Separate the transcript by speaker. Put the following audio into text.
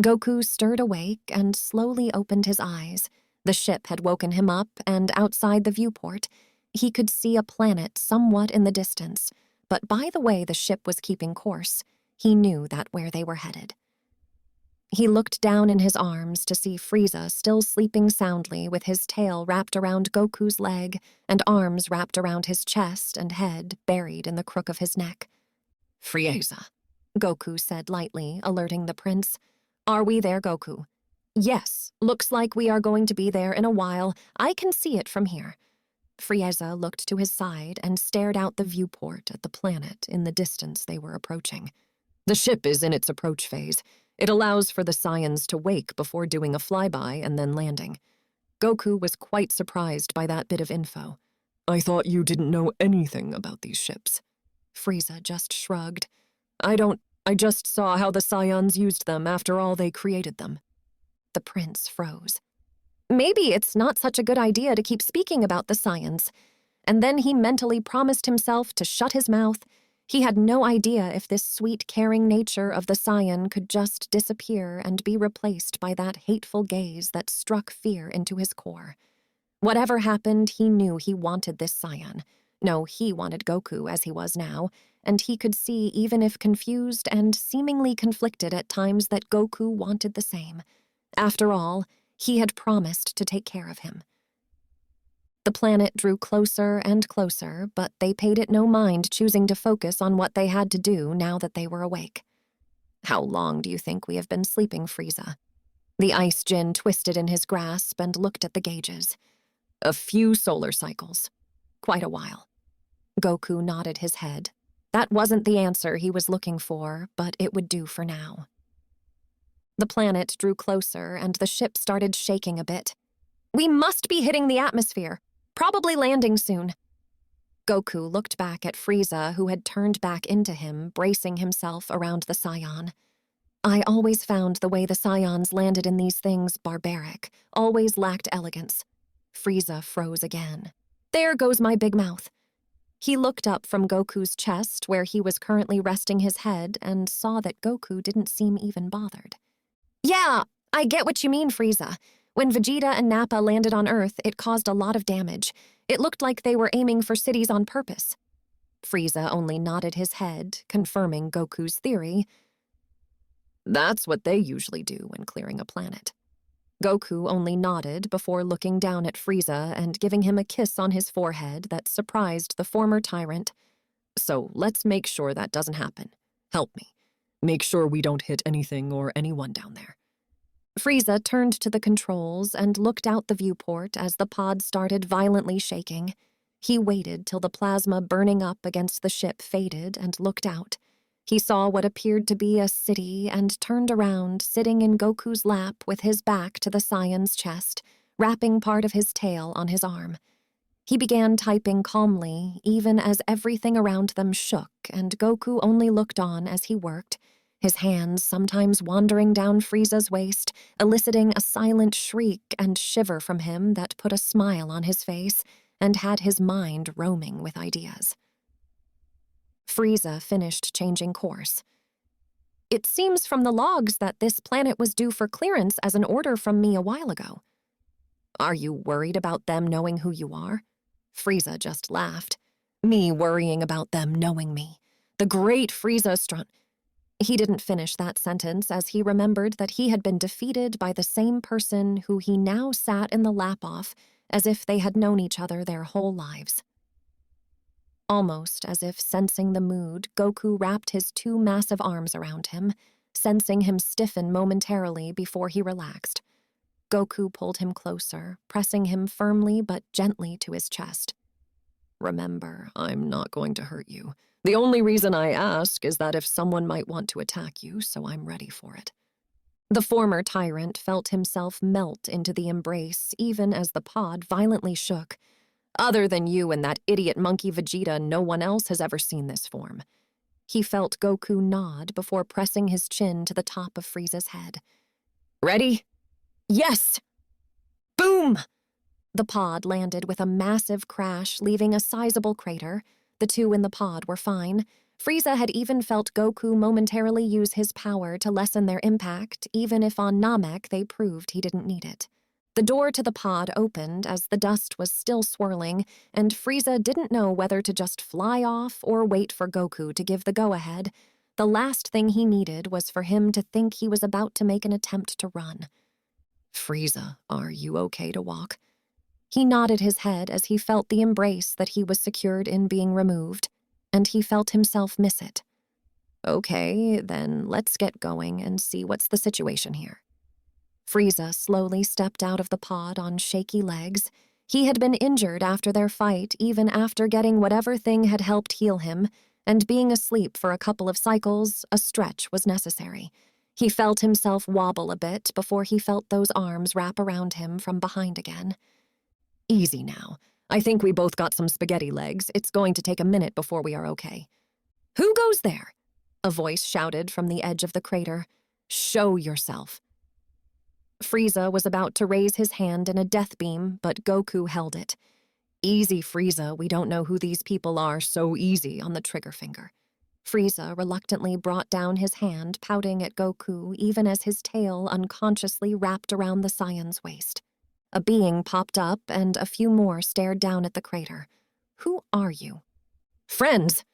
Speaker 1: Goku stirred awake and slowly opened his eyes. The ship had woken him up, and outside the viewport, he could see a planet somewhat in the distance, but by the way the ship was keeping course, he knew that where they were headed. He looked down in his arms to see Frieza still sleeping soundly with his tail wrapped around Goku's leg and arms wrapped around his chest and head buried in the crook of his neck. "Frieza," Goku said lightly, alerting the prince. "Are we there, Goku?" "Yes, looks like we are going to be there in a while. I can see it from here." Frieza looked to his side and stared out the viewport at the planet in the distance they were approaching. "The ship is in its approach phase. It allows for the Saiyans to wake before doing a flyby and then landing." Goku was quite surprised by that bit of info. "I thought you didn't know anything about these ships." Frieza just shrugged. I just saw how the Saiyans used them after all they created them." The prince froze. Maybe it's not such a good idea to keep speaking about the Saiyans. And then he mentally promised himself to shut his mouth. He had no idea if this sweet, caring nature of the Saiyan could just disappear and be replaced by that hateful gaze that struck fear into his core. Whatever happened, he knew he wanted this Saiyan. No, he wanted Goku as he was now, and he could see, even if confused and seemingly conflicted at times, that Goku wanted the same. After all, he had promised to take care of him. The planet drew closer and closer, but they paid it no mind, choosing to focus on what they had to do now that they were awake. "How long do you think we have been sleeping, Frieza?" The ice djinn twisted in his grasp and looked at the gauges. "A few solar cycles. Quite a while." Goku nodded his head. That wasn't the answer he was looking for, but it would do for now. The planet drew closer, and the ship started shaking a bit. "We must be hitting the atmosphere. Probably landing soon." Goku looked back at Frieza, who had turned back into him, bracing himself around the Saiyan. "I always found the way the Saiyans landed in these things barbaric, always lacked elegance." Frieza froze again. "There goes my big mouth." He looked up from Goku's chest, where he was currently resting his head, and saw that Goku didn't seem even bothered. "Yeah, I get what you mean, Frieza. When Vegeta and Nappa landed on Earth, it caused a lot of damage. It looked like they were aiming for cities on purpose." Frieza only nodded his head, confirming Goku's theory. "That's what they usually do when clearing a planet." Goku only nodded before looking down at Frieza and giving him a kiss on his forehead that surprised the former tyrant. "So let's make sure that doesn't happen. Help me. Make sure we don't hit anything or anyone down there." Frieza turned to the controls and looked out the viewport as the pod started violently shaking. He waited till the plasma burning up against the ship faded and looked out. He saw what appeared to be a city and turned around, sitting in Goku's lap with his back to the Saiyan's chest, wrapping part of his tail on his arm. He began typing calmly, even as everything around them shook, and Goku only looked on as he worked, his hands sometimes wandering down Frieza's waist, eliciting a silent shriek and shiver from him that put a smile on his face and had his mind roaming with ideas. Frieza finished changing course. "It seems from the logs that this planet was due for clearance as an order from me a while ago." "Are you worried about them knowing who you are?" Frieza just laughed. "Me worrying about them knowing me. The great Frieza He didn't finish that sentence as he remembered that he had been defeated by the same person who he now sat in the lap of, as if they had known each other their whole lives. Almost as if sensing the mood, Goku wrapped his two massive arms around him, sensing him stiffen momentarily before he relaxed. Goku pulled him closer, pressing him firmly but gently to his chest. "Remember, I'm not going to hurt you. The only reason I ask is that if someone might want to attack you, so I'm ready for it." The former tyrant felt himself melt into the embrace even as the pod violently shook. "Other than you and that idiot monkey Vegeta, no one else has ever seen this form." He felt Goku nod before pressing his chin to the top of Frieza's head. "Ready?" "Yes!" Boom! The pod landed with a massive crash, leaving a sizable crater. The two in the pod were fine. Frieza had even felt Goku momentarily use his power to lessen their impact, even if on Namek they proved he didn't need it. The door to the pod opened as the dust was still swirling, and Frieza didn't know whether to just fly off or wait for Goku to give the go-ahead. The last thing he needed was for him to think he was about to make an attempt to run. "Frieza, are you okay to walk?" He nodded his head as he felt the embrace that he was secured in being removed, and he felt himself miss it. "Okay, then let's get going and see what's the situation here." Frieza slowly stepped out of the pod on shaky legs. He had been injured after their fight, even after getting whatever thing had helped heal him, and being asleep for a couple of cycles, a stretch was necessary. He felt himself wobble a bit before he felt those arms wrap around him from behind again. "Easy now. I think we both got some spaghetti legs. It's going to take a minute before we are okay." "Who goes there?" a voice shouted from the edge of the crater. "Show yourself." Frieza was about to raise his hand in a death beam, but Goku held it. "Easy, Frieza. We don't know who these people are, so easy on the trigger finger." Frieza reluctantly brought down his hand, pouting at Goku even as his tail unconsciously wrapped around the Saiyan's waist. A being popped up, and a few more stared down at the crater. "Who are you?" "Friends!"